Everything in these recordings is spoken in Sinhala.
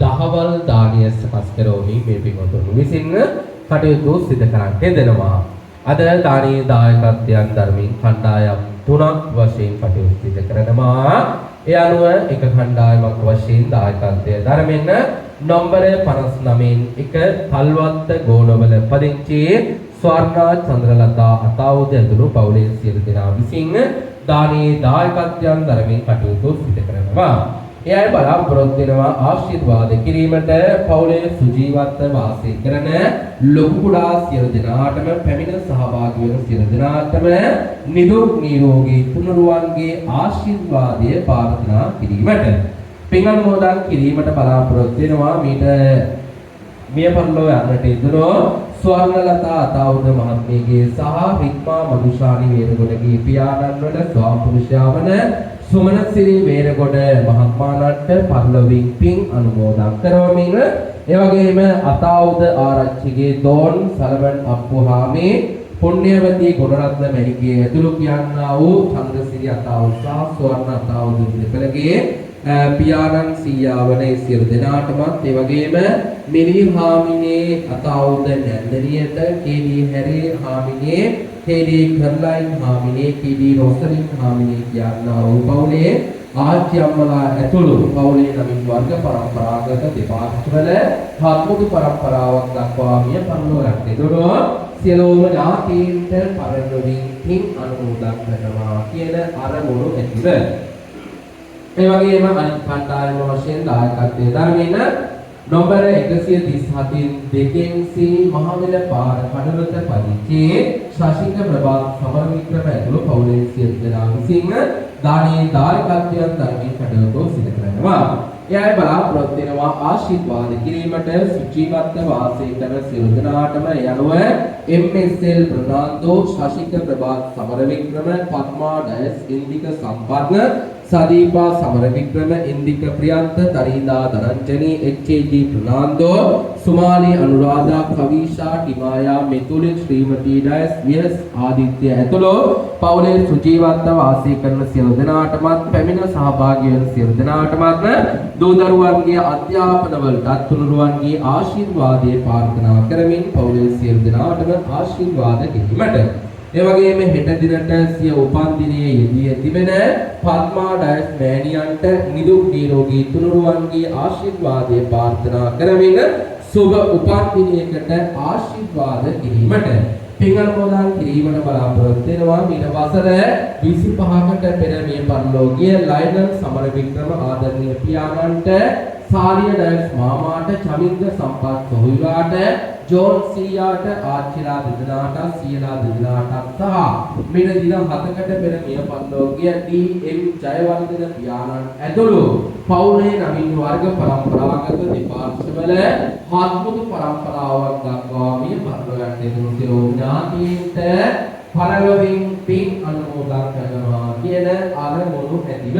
දහවල් දානීය සකස් කරවමින් මේ පින්වතුන් විසින් කටයුතු සිදු කරන්නේ දෙනවා. අද දානීය දායකත්වයන් ධර්මින් කණ්ඩායම් 3ක් වශයෙන් කටයුතු සිදු කරනවා. ඒ අනුව එක කණ්ඩායමක් වශයෙන් දායකත්වය ධර්මෙන් නම්බර 59 එක කල්වත්ත ගෝනවල පදිංචි ස්වර්ණා චන්ද්‍රලතා අතාවුද ඇතුළු පවුලේ සියලු දෙනා විසින් දානීය දායකත්වයන් ධර්මින් කටයුතු සිදු කරනවා. ඒ අය බලාපොරොත්තු වෙනවා ආශිර්වාද කිරීමට පවුලේ සුජීවත්ව වාසය කරන ලොකු කුඩා සියලු දෙනාටම පැමිණ සහභාගී වෙන සියලු දෙනාටම නිදුක් නිරෝගී තුනුරුවන්ගේ ආශිර්වාදය ප්‍රාර්ථනා කිරීමට පින් අනුමෝදන් කිරීමට බලාපොරොත්තු වෙනවා මීට මිය පරලෝ යන්නට ඉදනෝ ස්වර්ණලතා අතාවුද මහත්මියගේ සහ රික්මා මදුෂානි වේරගොඩගේ පියාණන් වන ස්වාමිපුරුෂයා වන සුමනසිරි වේරගොඩ මහත්මාණන්ට පරිලෝකින් පින් අනුමෝදන් කරවමින් ඒ වගේම අතාවුද ආරච්චිගේ දෝන් සලවන් අප්පුහාමේ පුණ්‍යවතී ගුණරත්න මැණිකේ ඇතුළු කියන්නා වූ චන්ද්‍රසිරි අතාවුද සහ ස්වර්ණ අතාවුද දෙපළගේ පියාණන් සීයා වන සියලු දෙනාටමත් ඒ වගේම මිලි හාමිනේ අතාවුද නැන්දනියට කේඩී හැරේ හාමිනේ කේඩී කර්ලයින් හාමිනේ කේඩී රොසලින් හාමිනේ කියනා වූ පවුලේ ආච්චි අම්මලා ඇතුළු පවුලේ නමින් වර්ග පරම්පරාගත දෙපාර්ශ්වවල හත්මුතු පරම්පරාවක් දක්වා මිය පරලෝකයට දෙදොරෝ සියලුම ඥාතීන්ට පරිලෝකින් පින් අනුමෝදන් කරනවා කියන අරමුණු ඇතිව ඒ වගේම අනිත් කණ්ඩායම වශයෙන් දායකත්වයේ ධර්මයෙන් නම්බර 137 දෙකෙන් සී මහවෙල පාර කඩවත පදිංචි ශාසික ප්‍රභා සමරවික්‍රම ඇතුළු පවුලේ සියලු දෙනා විසින් දානීය දායකත්වයන් ධර්මයෙන් කටයුතු සිදු කරනවා. එයයි බලාපොරොත්තු වෙනවා ආශිර්වාද කිරීමට සුචීවත්ව වාසය කරන සියලු දෙනාටම යනුව MSL ප්‍රනාන්දෝ ශාසික ප්‍රභා සමරවික්‍රම පద్මා ඩයස් ඉන්දික සම්පර්ණ සදීපා සමරවික්‍රම ඉන්දික ප්‍රියන්ත තරීදා දරංජනී HAG ප්‍රනාන්දෝ සුමාලි අනුරාධා කවිෂා ටිමායා මෙතුලින් ශ්‍රීමතී ඩයස් විහස් ආදිත්‍ය ඇතුළු පවුලේ සුජීවත්ව වාසය කරන සියලු දෙනාටමත් පැමිණ සහභාගී වෙන සියලු දෙනාටමත් දූ දරුවන්ගේ අධ්‍යාපන වලට තුනුරුවන්ගේ ආශිර්වාදය ප්‍රාර්ථනා කරමින් පවුලේ සියලු දෙනාටම ආශිර්වාද කිරීමට ඒ වගේම හෙට දිනට සිය උපන් දිනයේ යෙදී තිබෙන පద్මා ඩයස් මෑණියන්ට නිදුක් නිරෝගී තුනුරුවන්ගේ ආශිර්වාදය ප්‍රාර්ථනා කරමින් සුබ උපන් දිනයකට ආශිර්වාද කිරීමට පින් අනුමෝදන් කිරීමට බලාපොරොත්තු වෙනවා. ඊට වසර 25කට පෙර මිය පරලෝකීය ලයිනල් සමරවික්‍රම ආදරණීය පියාණන්ට සාලිය ඩයස් මාමාට චමින්ද සම්පත් සොහොයුලාට ජෝන් සීයාට ආච්චිලා දෙදෙනාට සීලා දෙදෙනාට සහ මෙන්න දින 7කට පෙර මිය පරලෝකීය ඩී.එම්. ජයවර්ධන පියාණන් ඇතුළු පවුලේ නමින් වර්ග පරම්පරාගත දෙපාර්ශ්වවල හත්මුතු පරම්පරාවක් දක්වා මිය පරලෝකයට දෙනු සියලු ඥාතීන්ට පරලොවින් පින් අනුමෝදන් කරනවා කියන අරමුණු ඇතිව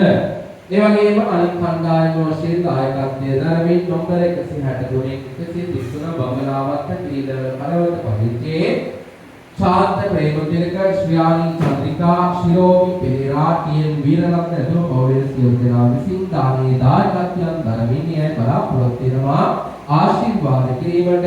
ඒ වගේම අනිත් කණ්ඩායම වශයෙන් දායකත්වයේ ධර්මයෙන් නම්බර 163 133 බංගලාවත්ත ක්‍රීඩා කරවත පදිංචි ශාන්ත ප්‍රේමතිලක ශ්‍රියානි චන්ද්‍රිකා ශිරෝමි පෙරේරා ටීඑන් වීරරත්න ඇතුළු පවුලේ සියලු දෙනා විසින් දානීය දායකත්වයන් ධර්මයෙන් බලාපොරොත්තු වෙනවා ආශිර්වාද කිරීමට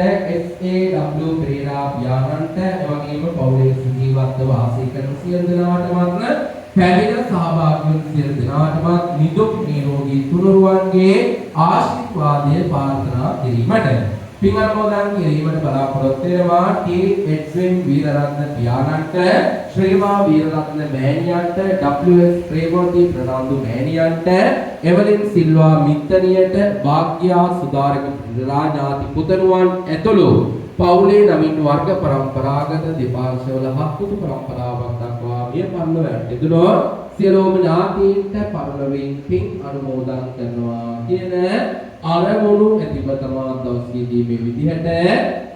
SAW පෙරේරා පියාණන්ට එවැගේම පවුලේ සුජීවත්ව වාසය කරන සියලු දෙනාටම පැමිණ සහභාගී වන සියලු දෙනාටම නිදුක් නිරෝගී තුනුරුවන්ගේ ආශිර්වාදය ප්‍රාර්ථනා කිරීමට පින් අනුමෝදන් කිරීමට බලාපොරොත්තු වෙනවා ටී එඩ්වින් වීරරත්න පියාණන්ට ශ්‍රීමා වීරරත්න මෑණියන්ට WS ප්‍රේමවතී ප්‍රනාන්දු මෑණියන්ට එවලින් සිල්වා මිත්තනියට වාග්යා සුදාරක රාජාති පුතණුවන් ඇතුළු පවුලේ නමින් වර්ග පරම්පරාගත දෙපාර්ශ්වවල හත්මුතු පරම්පරාවක් දක්වා මිය පරලොවට යදුනෝ සියලුම ඥාතීන්ට පරලොවින් පින් අනුමෝදන් කරනවා කියන අරමුණු ඇතිව තමා දවසේදී මේ විදිහට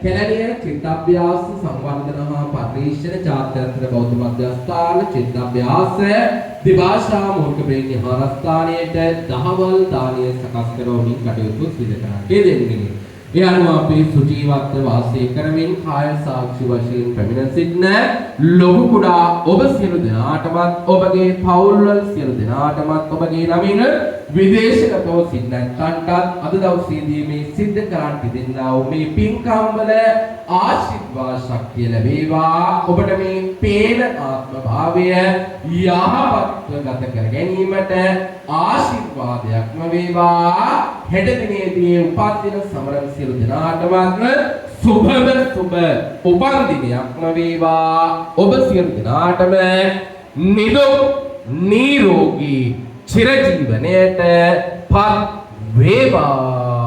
කැලණිය චිත්තාභ්‍යාස සංවර්ධන හා පරිශ්‍රණ ජාත්‍යන්තර බෞද්ධ මධ්‍යස්ථාන චිත්තාභ්‍යාස දිභාෂා මූලික ප්‍රේණිහාරස්ථානයේට දහවල් දානීය සකස් කරවමින් කටයුතු සිදු කරන්නේ දෙන්නේ ඒ අනුව අපි සුජීවත්ව වාසය කරමින් කාය සාක්ෂි වශයෙන් පැමිණ සිටින ලොකු කුඩා ඔබ සියලු දෙනාටමත් ඔබගේ පවුල්වල සියලු දෙනාටමත් ඔබගේ නමින් විදේශගතව සිටින්නන්ටත් අද දවසේදී මේ සිද්ධ කරන් දෙන්නා වූ මේ පින්කම් වල ආශිර්වාද ශක්තිය ලැබේවා. ඔබට මේ පේන ආත්ම භාවය යහපත්ව ගත කර ගැනීමට ආශිර්වාදයක්ම වේවා. හෙට දිනේදී උපන්දින සමරන සියලු දෙනාටම සුභම සුභ උපන්දිනයක්ම වේවා. ඔබ සියලු දෙනාටම නිදුක් නිරෝගී චිරජීවනයට පත් වේවා.